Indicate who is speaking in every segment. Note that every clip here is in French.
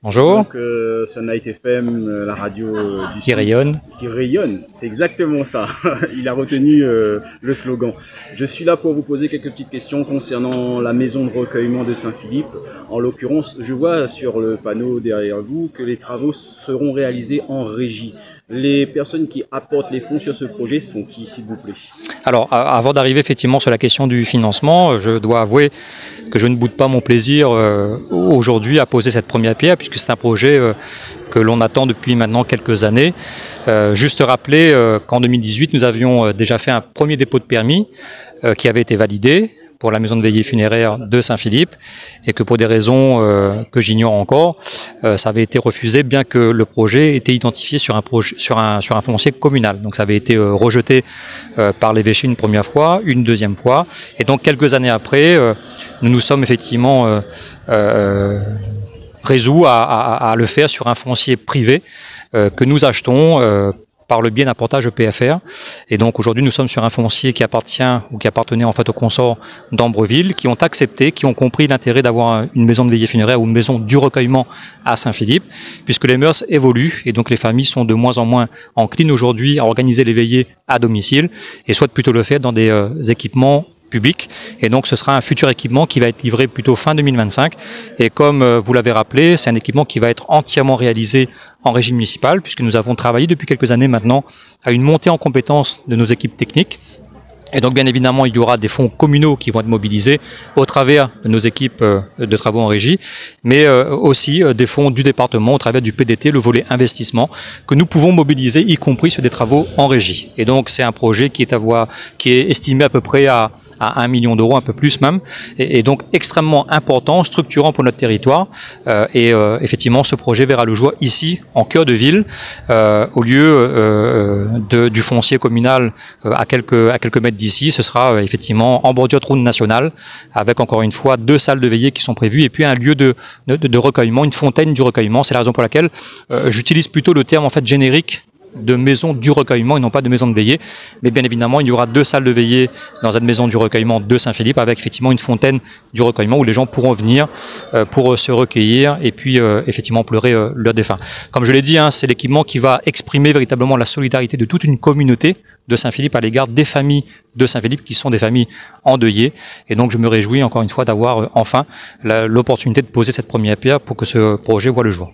Speaker 1: Bonjour.
Speaker 2: Donc, Sunlight FM, la radio du
Speaker 1: Qui rayonne.
Speaker 2: Qui rayonne, c'est exactement ça. Il a retenu le slogan. Je suis là pour vous poser quelques petites questions concernant la maison de recueillement de Saint-Philippe. En l'occurrence, je vois sur le panneau derrière vous que les travaux seront réalisés en régie. Les personnes qui apportent les fonds sur ce projet sont qui, s'il vous plaît?
Speaker 1: Alors, avant d'arriver effectivement sur la question du financement, je dois avouer que je ne boude pas mon plaisir aujourd'hui à poser cette première pierre, puisque c'est un projet que l'on attend depuis maintenant quelques années. Juste rappeler qu'en 2018, nous avions déjà fait un premier dépôt de permis qui avait été validé pour la maison de veillée funéraire de Saint-Philippe, et que pour des raisons que j'ignore encore, ça avait été refusé, bien que le projet était identifié sur un foncier communal. Donc ça avait été rejeté par l'évêché une première fois, une deuxième fois, et donc quelques années après, nous nous sommes effectivement résolus à le faire sur un foncier privé que nous achetons par le biais d'un portage EPFR. Et donc aujourd'hui nous sommes sur un foncier qui appartenait en fait au consort d'Ambreville, qui ont accepté, qui ont compris l'intérêt d'avoir une maison de veillée funéraire ou une maison du recueillement à Saint-Philippe, puisque les mœurs évoluent et donc les familles sont de moins en moins enclines aujourd'hui à organiser les veillées à domicile et souhaitent plutôt le faire dans des équipements public. Et donc ce sera un futur équipement qui va être livré plutôt fin 2025, et comme vous l'avez rappelé, c'est un équipement qui va être entièrement réalisé en régie municipale, puisque nous avons travaillé depuis quelques années maintenant à une montée en compétences de nos équipes techniques. Et donc bien évidemment il y aura des fonds communaux qui vont être mobilisés au travers de nos équipes de travaux en régie, mais aussi des fonds du département au travers du PDT, le volet investissement, que nous pouvons mobiliser, y compris sur des travaux en régie. Et donc c'est un projet qui est estimé à peu près à 1 million d'euros, un peu plus même, et donc extrêmement important, structurant pour notre territoire. Effectivement ce projet verra le jour ici, en cœur de ville, au lieu du foncier communal à quelques mètres d'ici. Ce sera effectivement en bordure de route nationale, avec encore une fois 2 salles de veillée qui sont prévues, et puis un lieu de recueillement, une fontaine du recueillement. C'est la raison pour laquelle j'utilise plutôt le terme en fait générique de maison du recueillement et non pas de maison de veillée. Mais bien évidemment, il y aura 2 salles de veillée dans cette maison du recueillement de Saint-Philippe, avec effectivement une fontaine du recueillement où les gens pourront venir pour se recueillir et puis effectivement pleurer leurs défunts. Comme je l'ai dit, c'est l'équipement qui va exprimer véritablement la solidarité de toute une communauté de Saint-Philippe à l'égard des familles de Saint-Philippe qui sont des familles endeuillées. Et donc je me réjouis encore une fois d'avoir enfin l'opportunité de poser cette première pierre pour que ce projet voit le jour.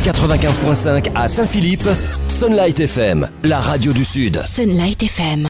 Speaker 3: 95.5 à Saint-Philippe, Sunlight FM, la radio du Sud.
Speaker 4: Sunlight FM.